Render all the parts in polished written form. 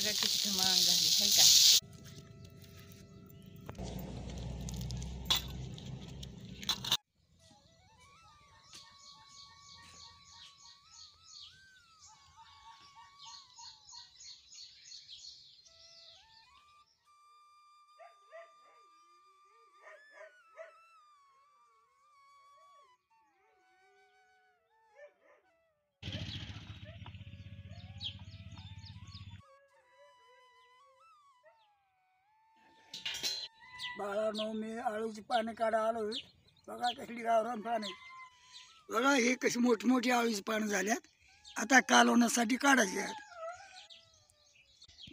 बघा किती खमंग झाली है का. बाळानो मी आळूची पानं काढा आलोय. बघा कसली गावरान पानं. बघा हे कशी मोठी मोठी आळूची पानं झाल्यात. आता कालवण्यासाठी काढायची आहेत.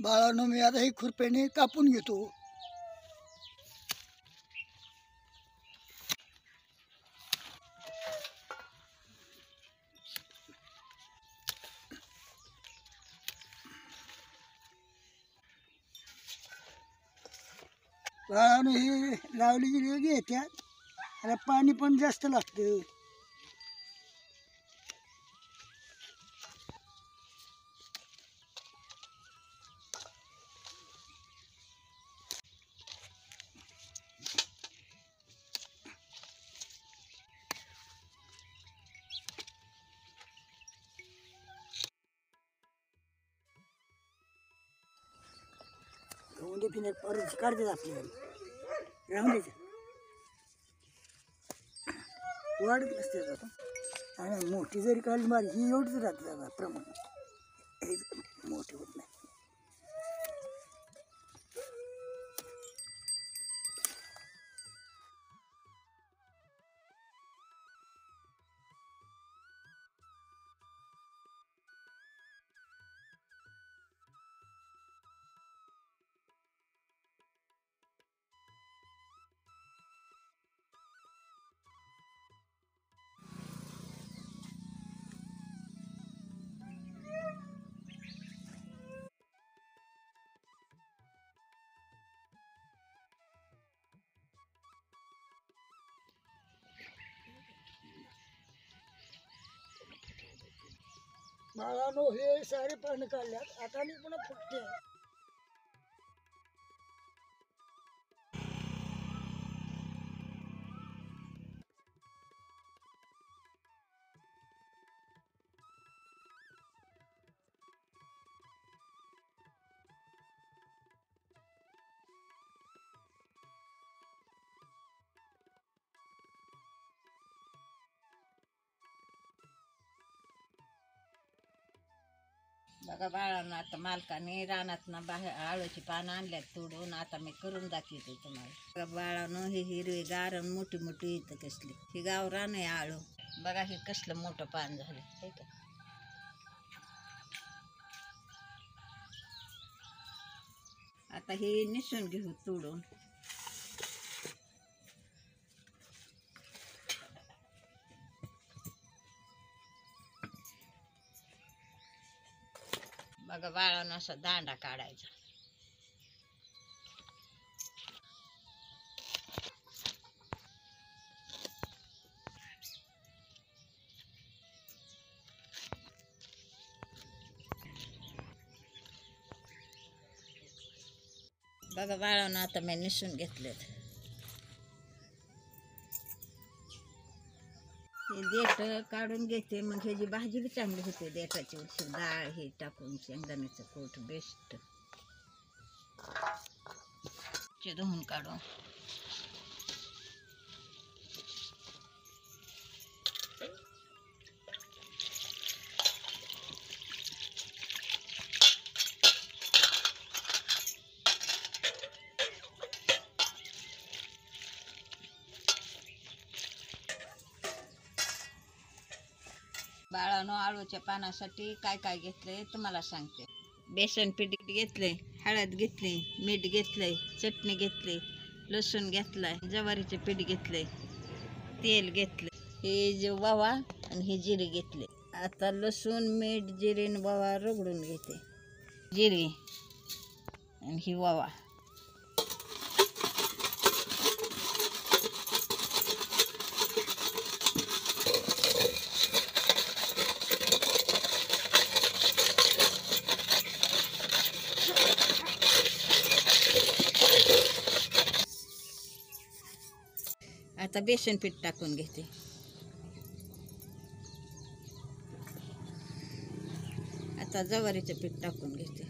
बाळानो मी आता ही खुरप्याने कापून घेतो. बाळानो ही लावली गेली येत्यात. त्याला पाणी पण जास्त लागतं. राहून दे पिण्यात परत काढतात आपल्याला. राहून द्यायचं वाढत नसते आता. आणि मोठी जरी काढली मारी ही एवढीच राहते आता प्रमाण. हे मोठी होत नाही. बाळानो हे सारे पानं काढल्यात. आता मी पुन्हा फुटते. बघा बाळांना आता मालकाने रानातनं बाहेर आळूची पानं आणल्यात तोडून. आता मी करून दाखवते तुम्हाला. बघा बाळानं ही हिरवी गारण मोठी मोठी इथं कसली ही गावरान आहे आळू. बघा हे कसलं मोठं पान झालं हे का. आता हे निसून घेऊ तोडून. बघा बाळानं असा दांडा काढायचा. बघा बाळानं आता मी निसून घेतलेत. हे देठ काढून घेते मग ह्याची भाजी बी चांगली होते. देठाची डाळ हे टाकून शेंगदाण्याचं कूट बेस्ट धुवून काढून. बाळानो आळूच्या पानासाठी काय काय घेतलंय तुम्हाला सांगते. बेसन पीठ घेतलंय, हळद घेतली, मीठ घेतलंय, चटणी घेतली, लसूण घेतलाय, ज्वारीचे पीठ घेतलंय, तेल घेतलंय, हे जे ओवा आणि हे जिरे घेतले. आता लसूण मीठ जिरे आणि ओवा रगडून घेते. जिरे आणि ही ओवा. आता बेसन पीठ टाकून घेते. आता ज्वारीचं पीठ टाकून घेते.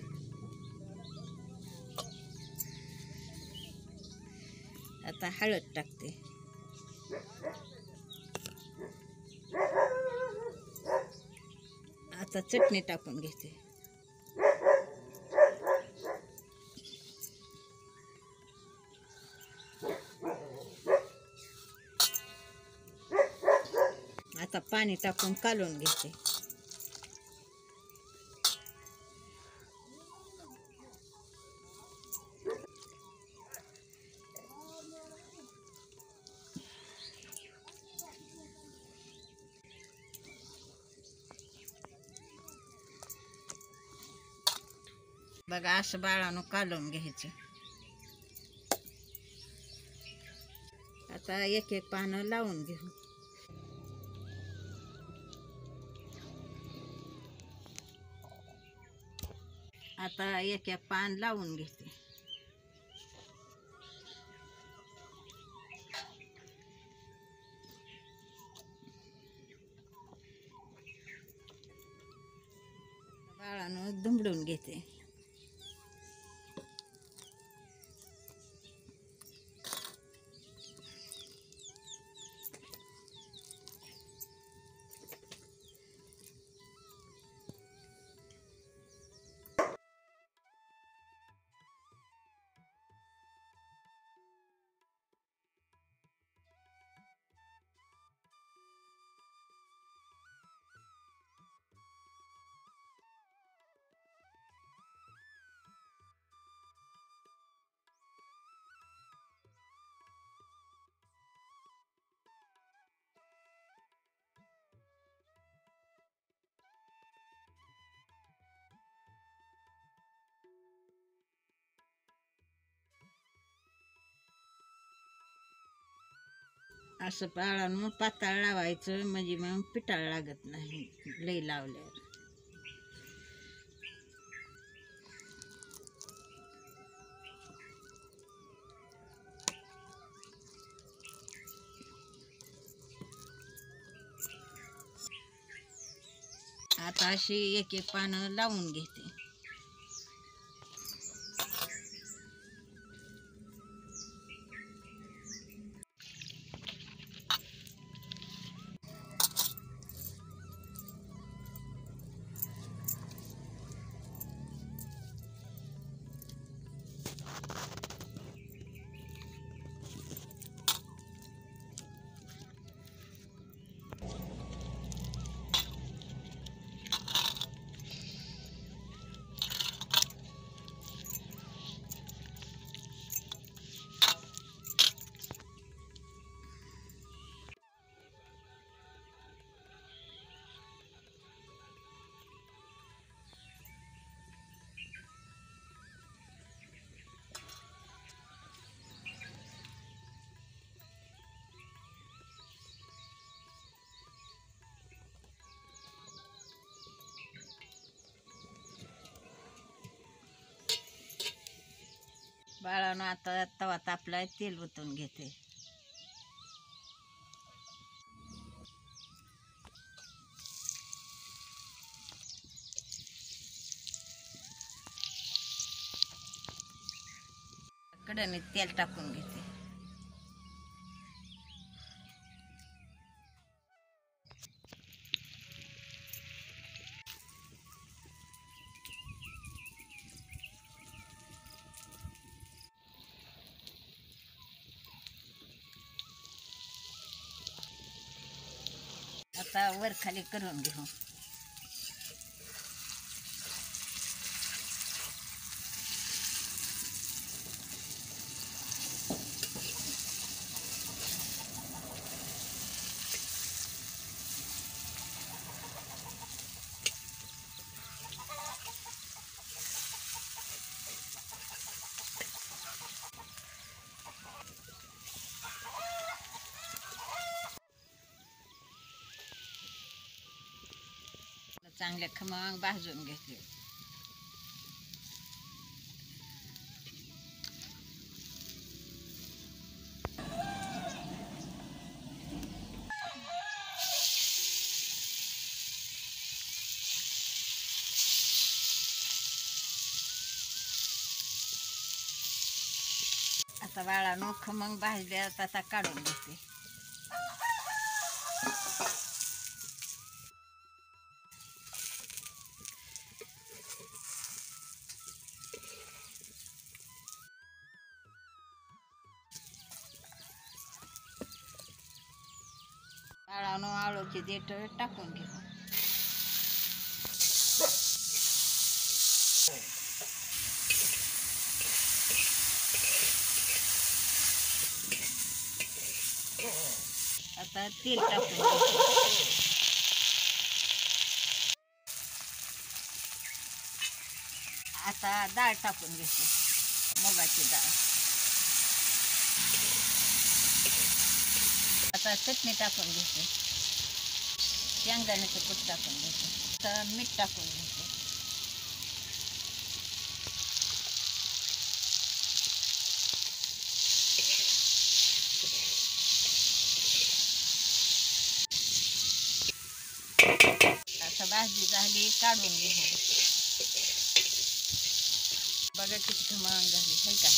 आता हळद टाकते. आता चटणी टाकून घेते. आता पाणी टाकून कालवून घेते. बघा असं बाळानं कालवून घ्यायचं. आता एक एक पानं लावून घेऊ. आता एक एक पान लावून घेते. बाळानं दुमडून घेते. असं बाळानं पातळ लावायचं म्हणजे मग पिठाळ लागत नाही लई लावल्यावर. आता अशी एक एक पानं लावून घेते. बाळानं आता तवा तापलाय, तेल ओतून घेते. कढईत तेल टाकून घेते. आता वर खाली करून घेऊ. चांगले खमंग भाजून घेतले. आता बाळानो खमंग भाजल्यात आता काढून घेते. बाळानो आळूची देठ टाकून घे. आता तेल टाकून घे. आता डाळ टाकून घेते, मुगाची डाळ. आता चटणी टाकून घेते, शेंगदाण्याचं कूट टाकून घेते. आता मीठ टाकून घेते. आता भाजी झाली, काढून घे. बघा किती खमंग झाली है का.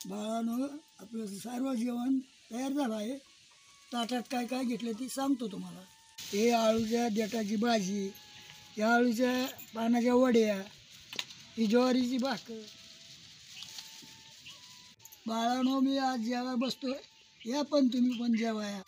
बाळानं आपलं सर्व जेवण तयार झालं आहे. ताटात काय काय घेतलं ते सांगतो तुम्हाला. हे आळूच्या देठाची भाजी, या आळूच्या पानाच्या वड्या, ही ज्वारीची भाकर. बाळानं मी आज जेवायला बसतोय, या पण तुम्ही पण जेवाया.